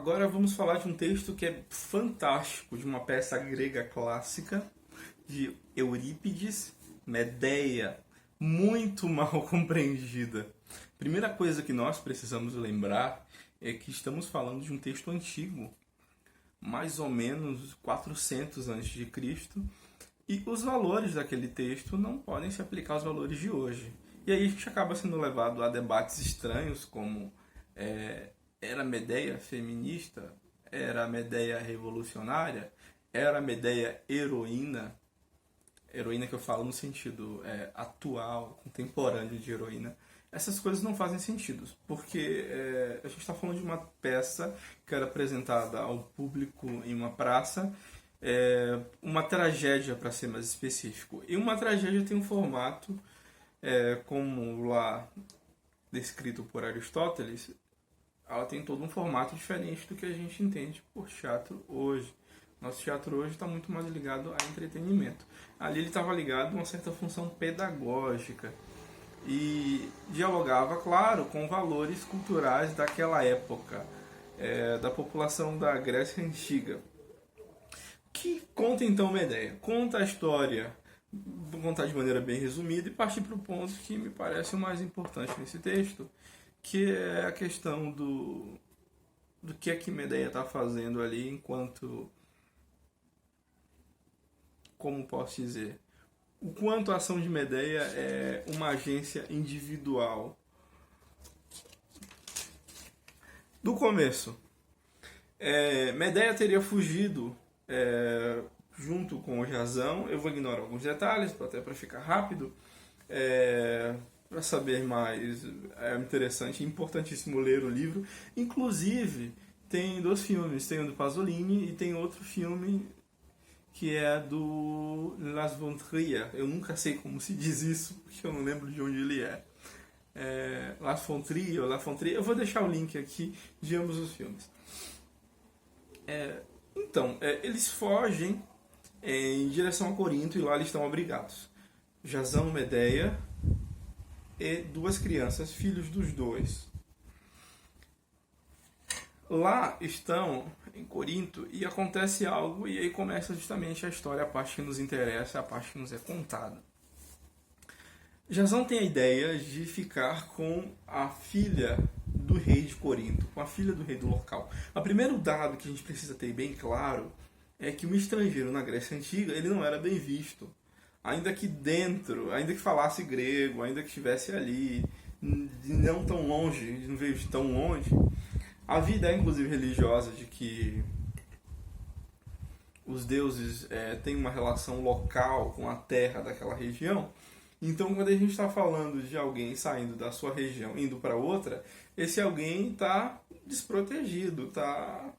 Agora vamos falar de um texto que é fantástico, de uma peça grega clássica, de Eurípides, Medeia, muito mal compreendida. Primeira coisa que nós precisamos lembrar é que estamos falando de um texto antigo, mais ou menos 400 a.C., e os valores daquele texto não podem se aplicar aos valores de hoje. E aí a gente acaba sendo levado a debates estranhos, como era a Medeia feminista? Era a Medeia revolucionária? Era a Medeia heroína? Heroína que eu falo no sentido atual, contemporâneo de heroína. Essas coisas não fazem sentido, porque a gente está falando de uma peça que era apresentada ao público em uma praça, uma tragédia, para ser mais específico. E uma tragédia tem um formato, como lá descrito por Aristóteles, ela tem todo um formato diferente do que a gente entende por teatro hoje. Nosso teatro hoje está muito mais ligado a entretenimento. Ali ele estava ligado a uma certa função pedagógica e dialogava, claro, com valores culturais daquela época, da população da Grécia Antiga. Que conta então Medeia? Conta a história, vou contar de maneira bem resumida e partir para o ponto que me parece o mais importante nesse texto, que é a questão do que é que Medeia está fazendo ali enquanto, como posso dizer, o quanto a ação de Medeia é uma agência individual. Do começo, Medeia teria fugido junto com o Jasão. Eu vou ignorar alguns detalhes, até para ficar rápido. Para saber mais, é interessante e importantíssimo ler o livro. Inclusive, tem 2 filmes, tem o do Pasolini e tem outro filme que é do Las von Trier. Eu nunca sei como se diz isso, porque eu não lembro de onde ele é. Las von Trier ou La von Trier. Eu vou deixar o link aqui de ambos os filmes. Então, eles fogem em direção a Corinto e lá eles estão abrigados. Jasão, Medeia e 2 crianças, filhos dos 2. Lá estão em Corinto e acontece algo e aí começa justamente a história, a parte que nos interessa, a parte que nos é contada. Jasão tem a ideia de ficar com a filha do rei de Corinto, com a filha do rei do local. O primeiro dado que a gente precisa ter bem claro é que um estrangeiro na Grécia Antiga ele não era bem visto. Ainda que falasse grego, ainda que estivesse ali, não tão longe, não veio de tão longe, havia ideia, inclusive, religiosa de que os deuses têm uma relação local com a terra daquela região. Então, quando a gente está falando de alguém saindo da sua região, indo para outra, esse alguém está desprotegido, está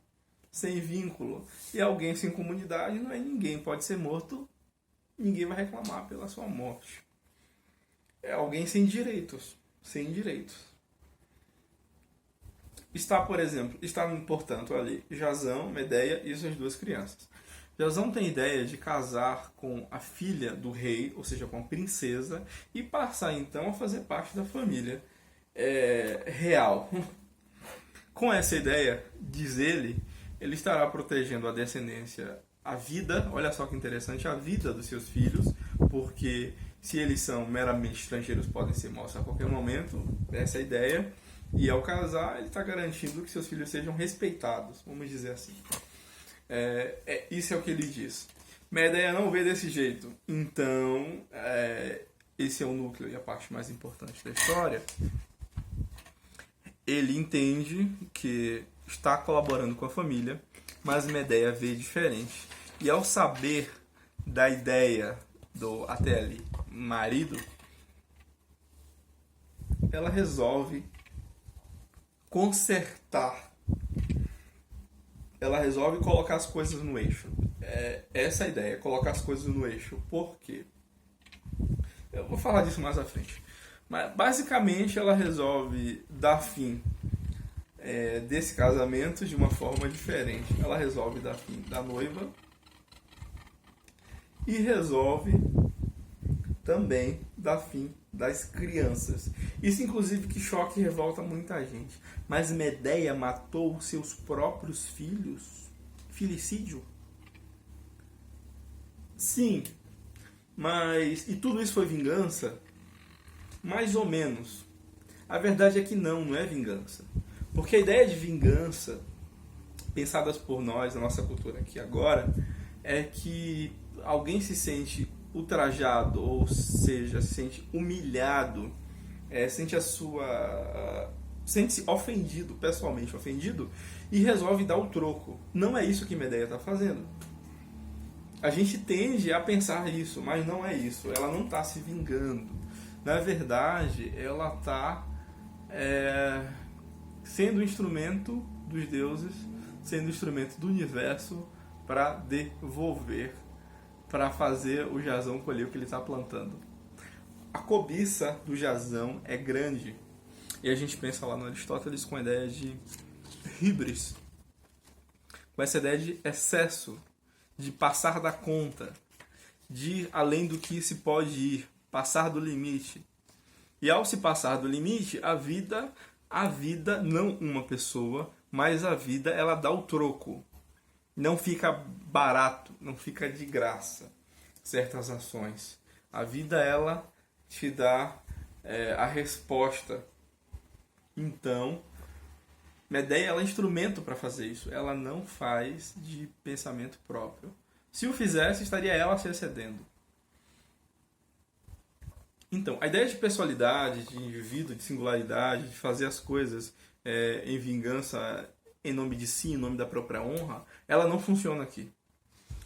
sem vínculo. E alguém sem comunidade não é ninguém, pode ser morto, ninguém vai reclamar pela sua morte. É alguém sem direitos. Sem direitos. Está, portanto, ali Jasão, Medeia e suas 2 crianças. Jasão tem a ideia de casar com a filha do rei, ou seja, com a princesa, e passar então a fazer parte da família real. Com essa ideia, diz ele estará protegendo a descendência, a vida, olha só que interessante, a vida dos seus filhos, porque se eles são meramente estrangeiros, podem ser mortos a qualquer momento, essa é a ideia, e ao casar, ele está garantindo que seus filhos sejam respeitados, vamos dizer assim. Isso é o que ele diz. Medeia não vê desse jeito, então, esse é o núcleo e a parte mais importante da história. Ele entende que está colaborando com a família, mas Medeia vê diferente. E ao saber da ideia do, até ali, marido, ela resolve consertar. Ela resolve colocar as coisas no eixo. Essa é a ideia, colocar as coisas no eixo. Por quê? Eu vou falar disso mais à frente. Mas, basicamente, ela resolve dar fim desse casamento de uma forma diferente. Ela resolve dar fim da noiva e resolve também dá fim das crianças. Isso, inclusive, que choca e revolta muita gente. Mas Medeia matou seus próprios filhos? Filicídio? Sim, mas... E tudo isso foi vingança? Mais ou menos. A verdade é que não é vingança. Porque a ideia de vingança, pensadas por nós, na nossa cultura aqui agora, é que alguém se sente ultrajado, ou seja, se sente humilhado, sente-se ofendido, pessoalmente ofendido, e resolve dar o troco. Não é isso que Medeia está fazendo. A gente tende a pensar isso, mas não é isso. Ela não está se vingando. Na verdade, ela está sendo instrumento dos deuses, sendo instrumento do universo para devolver, para fazer o Jazão colher o que ele está plantando. A cobiça do Jazão é grande. E a gente pensa lá no Aristóteles com a ideia de híbris, com essa ideia de excesso, de passar da conta, de ir além do que se pode ir, passar do limite. E ao se passar do limite, a vida, não uma pessoa, mas a vida, ela dá o troco. Não fica barato, não fica de graça certas ações. A vida, ela te dá a resposta. Então, Medeia, ela é instrumento para fazer isso. Ela não faz de pensamento próprio. Se o fizesse, estaria ela se excedendo. Então, a ideia de pessoalidade, de indivíduo, de singularidade, de fazer as coisas em vingança, em nome de si, em nome da própria honra, ela não funciona aqui.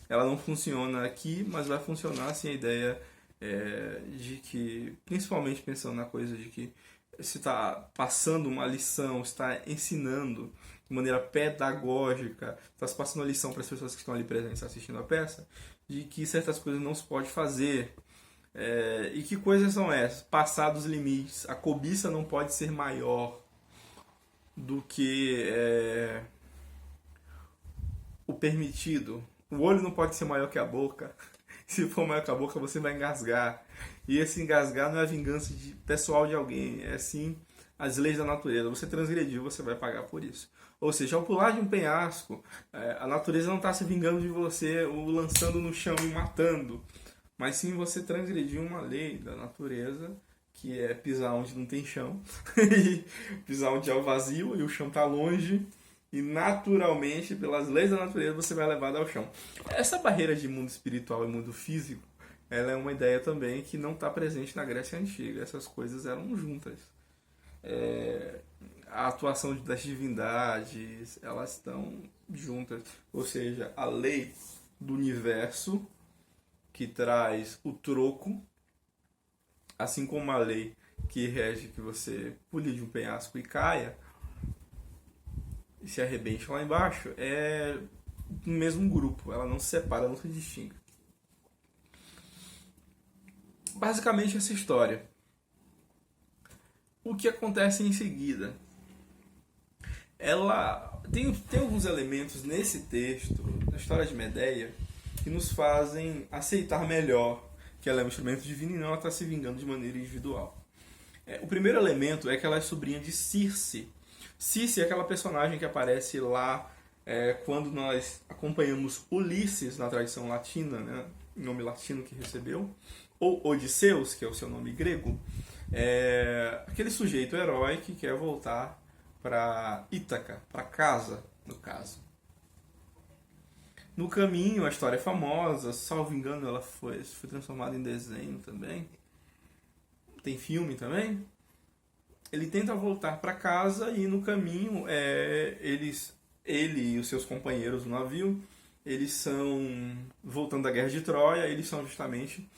Ela não funciona aqui, mas vai funcionar assim a ideia de que, principalmente pensando na coisa de que se está passando uma lição, está ensinando de maneira pedagógica, está se passando uma lição para as pessoas que estão ali presentes assistindo a peça, de que certas coisas não se pode fazer. E que coisas são essas? Passar dos limites. A cobiça não pode ser maior do que o permitido. O olho não pode ser maior que a boca. Se for maior que a boca, você vai engasgar. E esse engasgar não é a vingança pessoal de alguém, é sim as leis da natureza. Você transgrediu, você vai pagar por isso. Ou seja, ao pular de um penhasco, a natureza não está se vingando de você, o lançando no chão e matando. Mas sim você transgrediu uma lei da natureza, que é pisar onde não tem chão, e pisar onde é o vazio e o chão está longe, e naturalmente, pelas leis da natureza, você vai levado ao chão. Essa barreira de mundo espiritual e mundo físico, ela é uma ideia também que não está presente na Grécia Antiga. Essas coisas eram juntas. A atuação das divindades, elas estão juntas. Ou seja, a lei do universo que traz o troco, assim como a lei que rege que você pule de um penhasco e caia e se arrebente lá embaixo, é do mesmo grupo, ela não se separa, não se distingue. Basicamente essa história. O que acontece em seguida? Ela tem alguns elementos nesse texto, na história de Medeia, que nos fazem aceitar melhor que ela é um instrumento divino e não ela está se vingando de maneira individual. O primeiro elemento é que ela é sobrinha de Circe. Circe é aquela personagem que aparece lá quando nós acompanhamos Ulisses na tradição latina, né, nome latino que recebeu, ou Odisseus, que é o seu nome grego, aquele sujeito herói que quer voltar para Ítaca, para casa, no caso. No caminho, a história é famosa, salvo engano, ela foi transformada em desenho também. Tem filme também. Ele tenta voltar para casa e no caminho ele e os seus companheiros no navio, eles são, voltando da Guerra de Troia, eles são justamente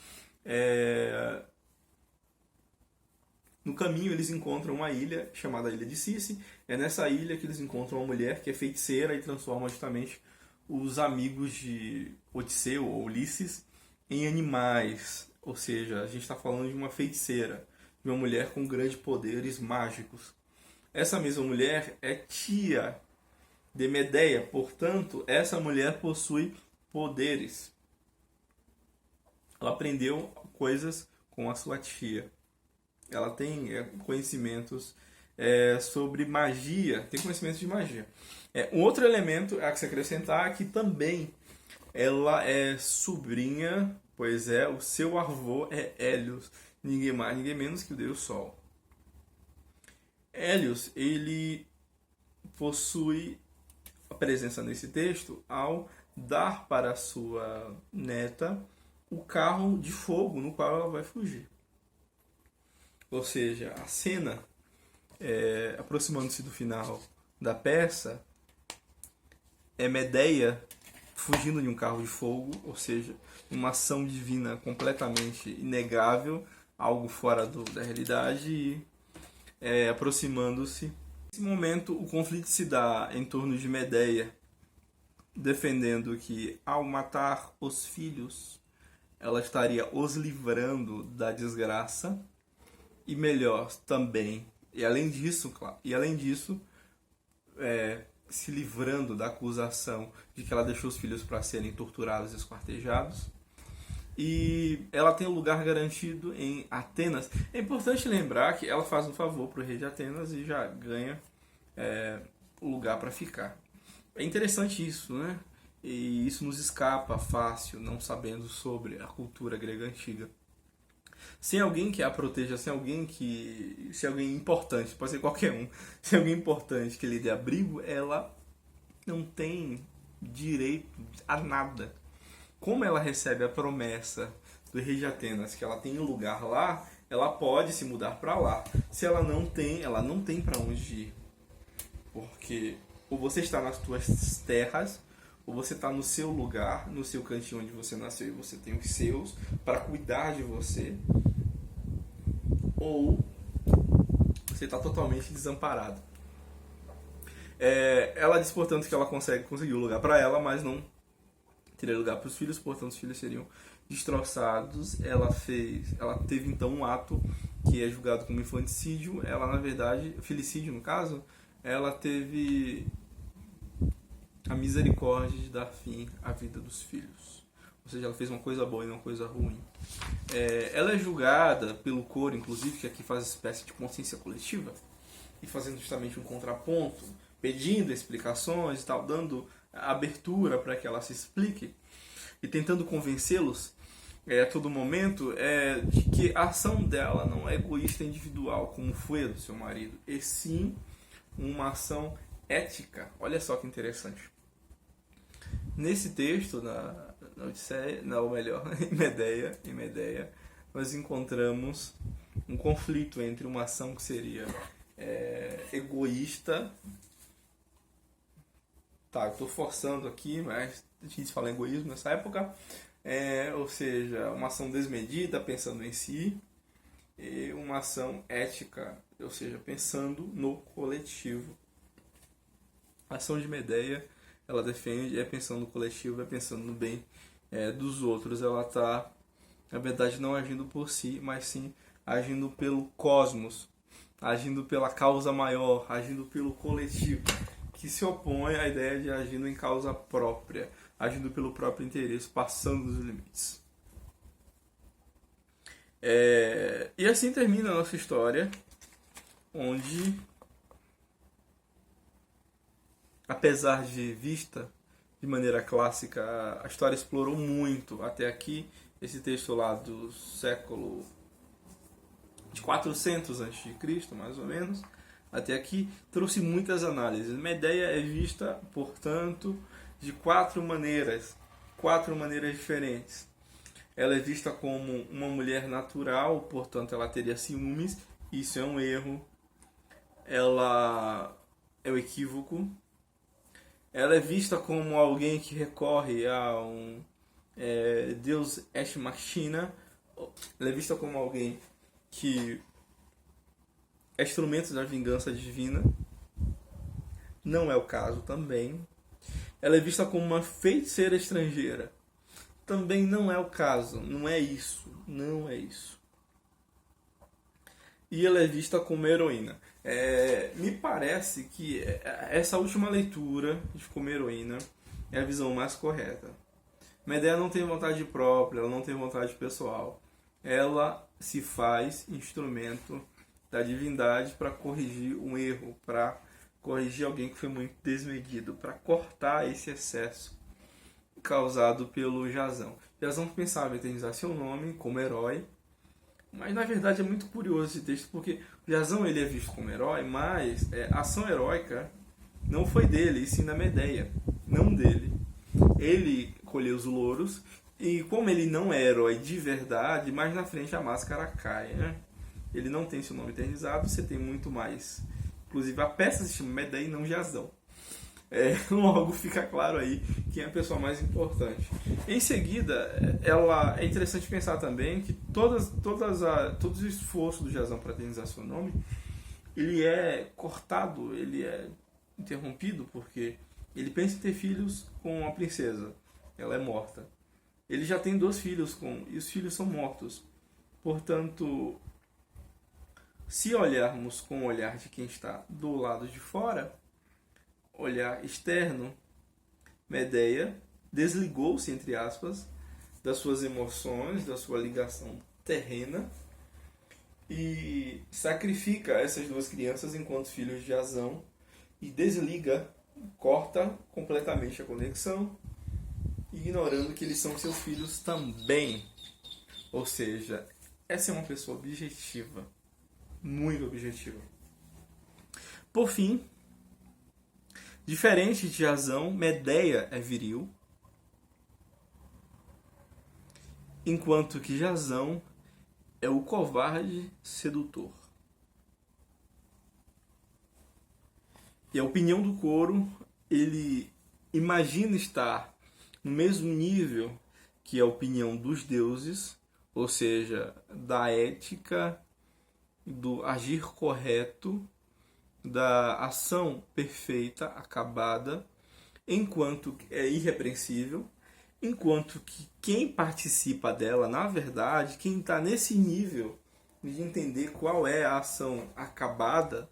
no caminho eles encontram uma ilha chamada Ilha de Circe. É nessa ilha que eles encontram uma mulher que é feiticeira e transforma justamente os amigos de Odisseu ou Ulisses em animais. Ou seja, a gente está falando de uma feiticeira, de uma mulher com grandes poderes mágicos. Essa mesma mulher é tia de Medeia, portanto, essa mulher possui poderes. Ela aprendeu coisas com a sua tia. Ela tem conhecimentos sobre magia, tem conhecimentos de magia. Um outro elemento a que se acrescentar é que também ela é sobrinha, pois o seu avô é Hélios, ninguém mais, ninguém menos que o Deus Sol. Hélios, ele possui a presença nesse texto ao dar para a sua neta o carro de fogo no qual ela vai fugir. Ou seja, a cena, aproximando-se do final da peça, é Medeia fugindo de um carro de fogo, ou seja, uma ação divina completamente inegável, algo fora da realidade, e aproximando-se. Nesse momento, o conflito se dá em torno de Medeia, defendendo que ao matar os filhos, ela estaria os livrando da desgraça, e melhor também, e além disso, se livrando da acusação de que ela deixou os filhos para serem torturados e esquartejados. E ela tem um lugar garantido em Atenas. É importante lembrar que ela faz um favor para o rei de Atenas e já ganha o lugar para ficar. É interessante isso, né? E isso nos escapa fácil, não sabendo sobre a cultura grega antiga. Sem alguém que a proteja, se alguém importante, pode ser qualquer um, se alguém importante que lhe dê abrigo, ela não tem direito a nada. Como ela recebe a promessa do rei de Atenas que ela tem um lugar lá, ela pode se mudar para lá. Se ela não tem para onde ir. Porque ou você está nas suas terras, ou você está no seu lugar, no seu cantinho onde você nasceu e você tem os seus para cuidar de você, ou você está totalmente desamparado. Ela diz, portanto, que ela conseguiu lugar para ela, mas não teria lugar para os filhos, portanto os filhos seriam destroçados. Ela teve então um ato que é julgado como infanticídio. Ela, na verdade, filicídio no caso, ela teve a misericórdia de dar fim à vida dos filhos. Ou seja, ela fez uma coisa boa e não uma coisa ruim. Ela é julgada pelo coro, inclusive, que aqui faz uma espécie de consciência coletiva, e fazendo justamente um contraponto, pedindo explicações e tal, dando abertura para que ela se explique, e tentando convencê-los a todo momento de que a ação dela não é egoísta individual, como foi a do seu marido, e sim uma ação ética. Olha só que interessante. Nesse texto, na Odisseia, ou melhor, em Medeia, nós encontramos um conflito entre uma ação que seria egoísta. Tá, eu estou forçando aqui, mas a gente fala em egoísmo nessa época. Ou seja, uma ação desmedida, pensando em si, e uma ação ética, ou seja, pensando no coletivo. A ação de Medeia, ela defende, pensando no coletivo, pensando no bem dos outros. Ela está, na verdade, não agindo por si, mas sim agindo pelo cosmos, agindo pela causa maior, agindo pelo coletivo, que se opõe à ideia de agindo em causa própria, agindo pelo próprio interesse, passando dos limites. E assim termina a nossa história, onde, apesar de vista de maneira clássica, a história explorou muito até aqui. Esse texto lá do século de 400 a.C., mais ou menos, até aqui trouxe muitas análises. Medeia é vista, portanto, de quatro maneiras diferentes. Ela é vista como uma mulher natural, portanto ela teria ciúmes, isso é um erro. Ela é um equívoco. Ela é vista como alguém que recorre a um Deus Ex Machina. Ela é vista como alguém que é instrumento da vingança divina. Não é o caso também. Ela é vista como uma feiticeira estrangeira. Também não é o caso. Não é isso. E ela é vista como heroína. Me parece que essa última leitura de como heroína é a visão mais correta. Medeia não tem vontade própria, ela não tem vontade pessoal. ela se faz instrumento da divindade para corrigir um erro, para corrigir alguém que foi muito desmedido, para cortar esse excesso causado pelo Jazão. Jazão pensava em eternizar seu nome como herói, mas na verdade é muito curioso esse texto, porque o Jazão ele é visto como herói, mas a ação heróica não foi dele, e sim da Medeia, não dele. Ele colheu os louros, e como ele não é herói de verdade, mais na frente a máscara cai, né? Ele não tem seu nome eternizado, você tem muito mais. Inclusive a peça se chama Medeia e não Jazão. Logo fica claro aí quem é a pessoa mais importante. Em seguida, é interessante pensar também que todo o esforço do Jazão para eternizar seu nome, ele é cortado, ele é interrompido, porque ele pensa em ter filhos com a princesa. Ela é morta. Ele já tem 2 filhos e os filhos são mortos. Portanto, se olharmos com o olhar de quem está do lado de fora, olhar externo, Medeia desligou-se, entre aspas, das suas emoções, da sua ligação terrena e sacrifica essas 2 crianças enquanto filhos de Jazão e desliga, corta completamente a conexão, ignorando que eles são seus filhos também. Ou seja, essa é uma pessoa objetiva, muito objetiva. Por fim, diferente de Jazão, Medeia é viril, enquanto que Jazão é o covarde sedutor. E a opinião do coro, ele imagina estar no mesmo nível que a opinião dos deuses, ou seja, da ética, do agir correto, da ação perfeita, acabada, enquanto é irrepreensível, enquanto que quem participa dela, na verdade, quem está nesse nível de entender qual é a ação acabada,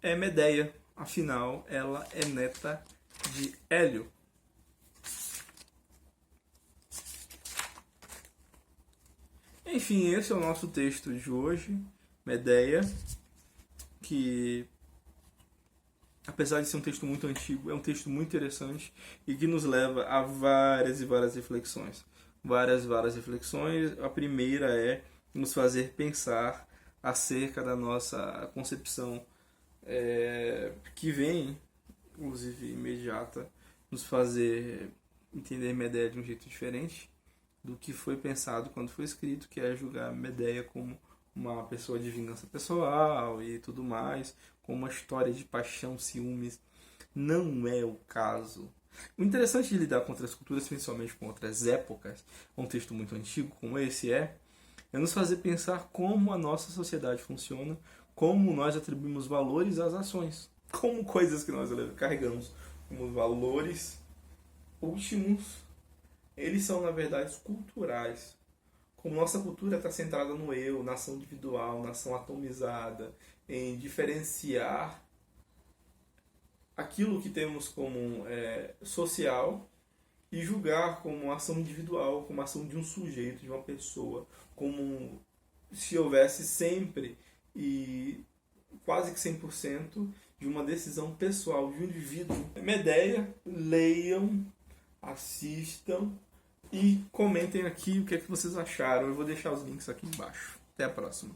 é Medeia. Afinal, ela é neta de Hélio. Enfim, esse é o nosso texto de hoje, Medeia, que apesar de ser um texto muito antigo, é um texto muito interessante e que nos leva a várias e várias reflexões. Várias reflexões. A primeira é nos fazer pensar acerca da nossa concepção que vem, inclusive imediata, nos fazer entender Medeia de um jeito diferente do que foi pensado quando foi escrito, que é julgar Medeia como uma pessoa de vingança pessoal e tudo mais, com uma história de paixão, ciúmes. Não é o caso. O interessante de lidar com outras culturas, principalmente com outras épocas, um texto muito antigo como esse é nos fazer pensar como a nossa sociedade funciona, como nós atribuímos valores às ações, como coisas que nós carregamos como valores últimos, eles são na verdade culturais. Como nossa cultura está centrada no eu, na ação individual, na ação atomizada, em diferenciar aquilo que temos como social e julgar como ação individual, como ação de um sujeito, de uma pessoa, como se houvesse sempre e quase que 100% de uma decisão pessoal de um indivíduo. Medeia, leiam, assistam e comentem aqui o que é que vocês acharam. Eu vou deixar os links aqui embaixo. Até a próxima.